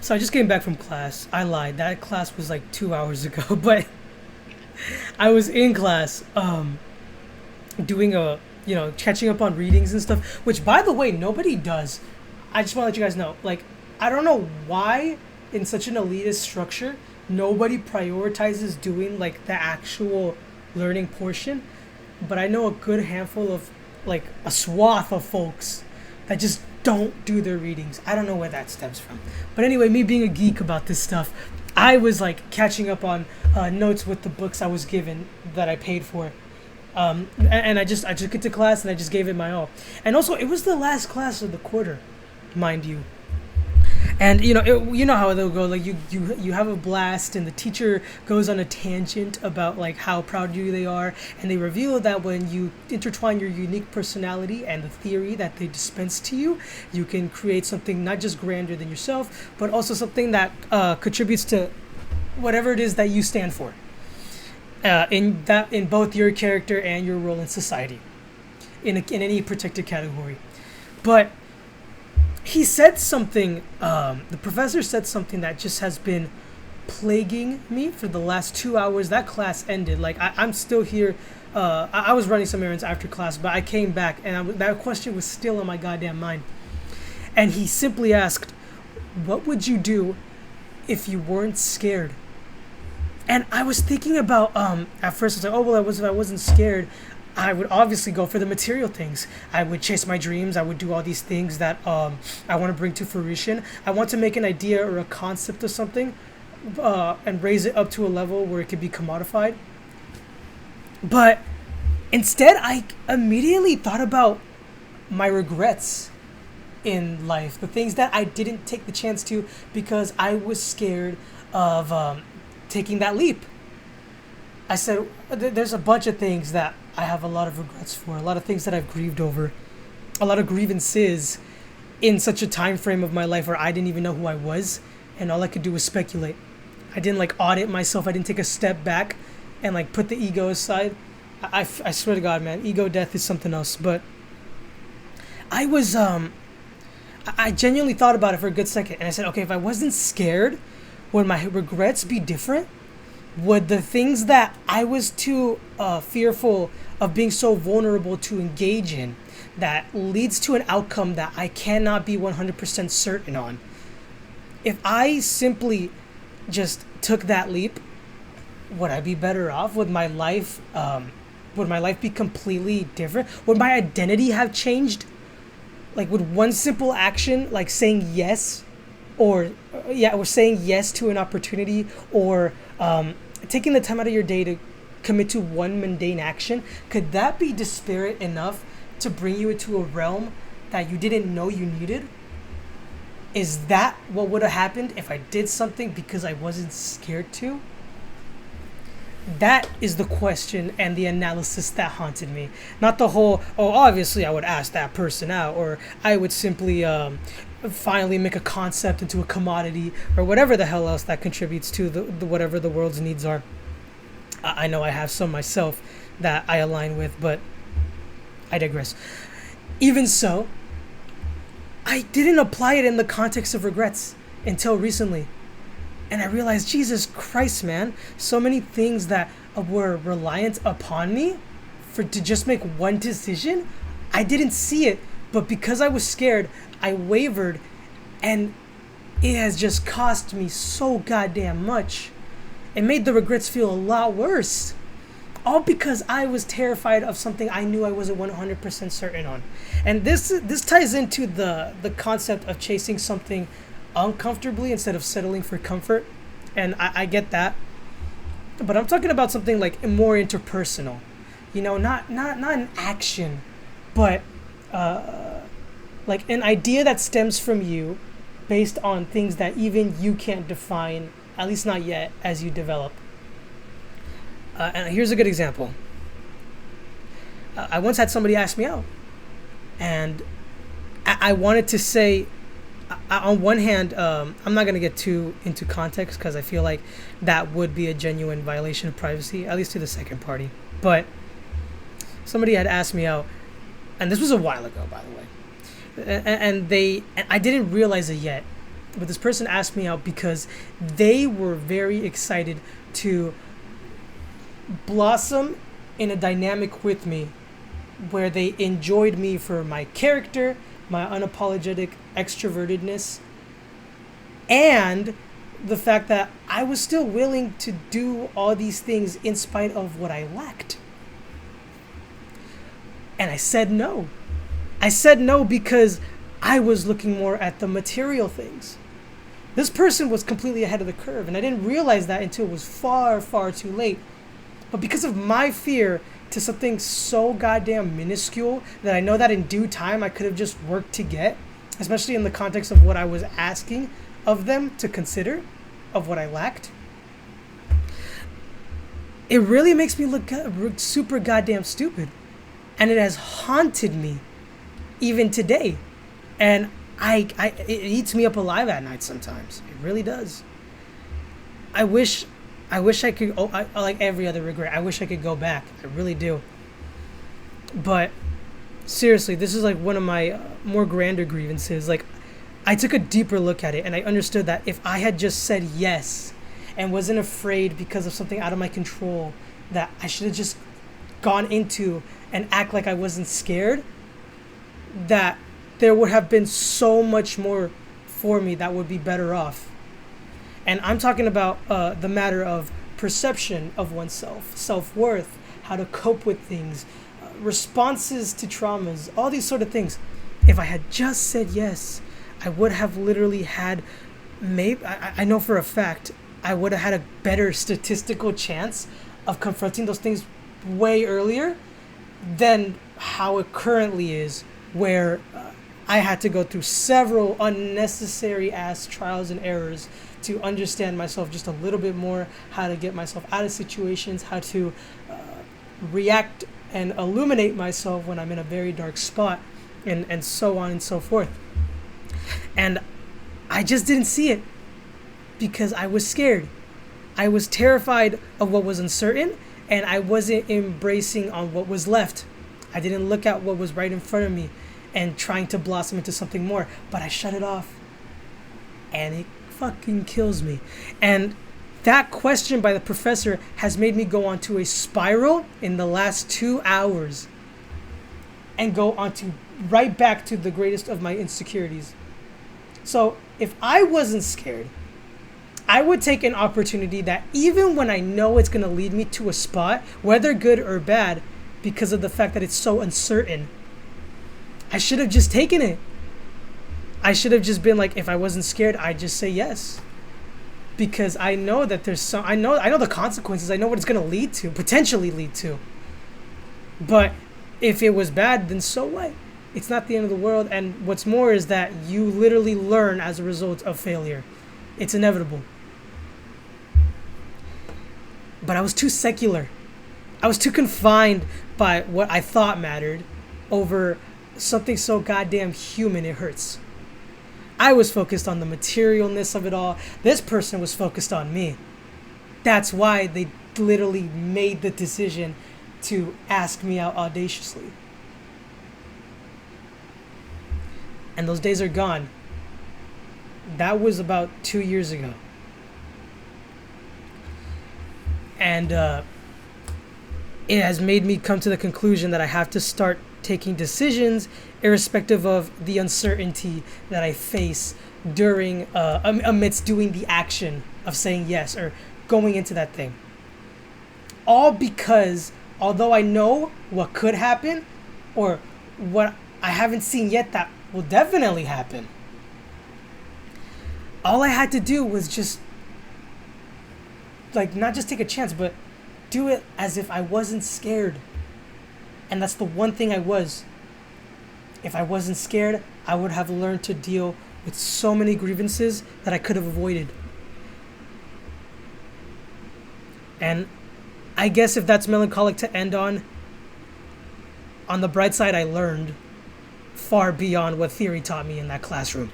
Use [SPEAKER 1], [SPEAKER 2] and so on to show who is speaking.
[SPEAKER 1] So I just came back from class. I lied. That class was like 2 hours ago, but I was in class, doing catching up on readings and stuff. Which, by the way, nobody does. I just want to let you guys know. Like, I don't know why in such an elitist structure nobody prioritizes doing like the actual learning portion, but I know a good handful of like a swath of folks that just don't do their readings. I don't know where that stems from. But anyway, me being a geek about this stuff, I was like catching up on notes with the books I was given that I paid for. And I took it to class and I just gave it my all. And also, it was the last class of the quarter, mind you. And you know how they'll go, like you have a blast and the teacher goes on a tangent about like how proud of you they are, and they reveal that when you intertwine your unique personality and the theory that they dispense to you, you can create something not just grander than yourself, but also something that contributes to whatever it is that you stand for, in both your character and your role in society, in any protected category. But he said something, the professor said something that just has been plaguing me for the last 2 hours. That class ended. Like, I'm still here. I was running some errands after class, but I came back, and that question was still on my goddamn mind. And he simply asked, what would you do if you weren't scared? And I was thinking about, at first I was like, oh, well, if I wasn't scared, I would obviously go for the material things. I would chase my dreams. I would do all these things that I want to bring to fruition. I want to make an idea or a concept of something and raise it up to a level where it could be commodified. But instead, I immediately thought about my regrets in life, the things that I didn't take the chance to because I was scared of taking that leap. I said, there's a bunch of things that I have a lot of regrets for, a lot of things that I've grieved over, a lot of grievances in such a time frame of my life where I didn't even know who I was, and all I could do was speculate. I didn't like audit myself. I didn't take a step back and like put the ego aside. I swear to God, man, ego death is something else. But I was, I genuinely thought about it for a good second, and I said, okay, if I wasn't scared, would my regrets be different? Would the things that I was too fearful of being so vulnerable to engage in, that leads to an outcome that I cannot be 100% certain on, if I simply just took that leap, would I be better off? Would my life be completely different? Would my identity have changed? Like, would one simple action, like saying yes, or saying yes to an opportunity, or taking the time out of your day to commit to one mundane action, could that be disparate enough to bring you into a realm that you didn't know you needed? Is that what would have happened if I did something because I wasn't scared to? That is the question and the analysis that haunted me. Not the whole, oh, obviously I would ask that person out, or I would simply finally make a concept into a commodity, or whatever the hell else that contributes to the whatever the world's needs are. I know I have some myself that I align with, but I digress. Even so, I didn't apply it in the context of regrets until recently. And I realized, Jesus Christ, man, so many things that were reliant upon me to just make one decision, I didn't see it, but because I was scared, I wavered, and it has just cost me so goddamn much. It made the regrets feel a lot worse. All because I was terrified of something I knew I wasn't 100% certain on. And this ties into the concept of chasing something uncomfortably instead of settling for comfort. And I get that. But I'm talking about something like more interpersonal. Not an action, but like an idea that stems from you based on things that even you can't define, at least not yet, as you develop. And here's a good example. I once had somebody ask me out, and I wanted to say, on one hand, I'm not going to get too into context because I feel like that would be a genuine violation of privacy, at least to the second party. But somebody had asked me out, and this was a while ago, by the way, and I didn't realize it yet. But this person asked me out because they were very excited to blossom in a dynamic with me where they enjoyed me for my character, my unapologetic extrovertedness, and the fact that I was still willing to do all these things in spite of what I lacked. And I said no. I said no because I was looking more at the material things. This person was completely ahead of the curve, and I didn't realize that until it was far, far too late. But because of my fear to something so goddamn minuscule that I know that in due time I could have just worked to get, especially in the context of what I was asking of them to consider, of what I lacked, it really makes me look super goddamn stupid. And it has haunted me even today. And it eats me up alive at night sometimes. It really does. I wish I could, like every other regret, I wish I could go back. I really do. But seriously, this is like one of my more grander grievances. Like, I took a deeper look at it and I understood that if I had just said yes and wasn't afraid because of something out of my control, that I should have just gone into and act like I wasn't scared, that there would have been so much more for me that would be better off. And I'm talking about the matter of perception of oneself, self-worth, how to cope with things, responses to traumas, all these sort of things. If I had just said yes, I would have literally had, I know for a fact, I would have had a better statistical chance of confronting those things way earlier than how it currently is, where I had to go through several unnecessary ass trials and errors to understand myself just a little bit more, how to get myself out of situations, how to react and illuminate myself when I'm in a very dark spot, and so on and so forth. And I just didn't see it because I was scared. I was terrified of what was uncertain, and I wasn't embracing on what was left. I didn't look at what was right in front of me and trying to blossom into something more, but I shut it off. And it fucking kills me. And that question by the professor has made me go onto a spiral in the last 2 hours and go onto right back to the greatest of my insecurities. So if I wasn't scared, I would take an opportunity that even when I know it's going to lead me to a spot, whether good or bad, because of the fact that it's so uncertain, I should have just taken it. I should have just been like, if I wasn't scared, I'd just say yes. Because I know that I know the consequences. I know what it's going to lead to, potentially lead to. But if it was bad, then so what? It's not the end of the world. And what's more is that you literally learn as a result of failure. It's inevitable. But I was too secular. I was too confined by what I thought mattered over something so goddamn human it hurts. I was focused on the materialness of it all. This person was focused on me. That's why they literally made the decision to ask me out audaciously. And those days are gone. That was about 2 years ago. And it has made me come to the conclusion that I have to start taking decisions irrespective of the uncertainty that I face during amidst doing the action of saying yes or going into that thing. All because although I know what could happen or what I haven't seen yet that will definitely happen, all I had to do was just not just take a chance, but do it as if I wasn't scared. And that's the one thing I was. If I wasn't scared, I would have learned to deal with so many grievances that I could have avoided. And I guess if that's melancholic to end on the bright side, I learned far beyond what theory taught me in that classroom.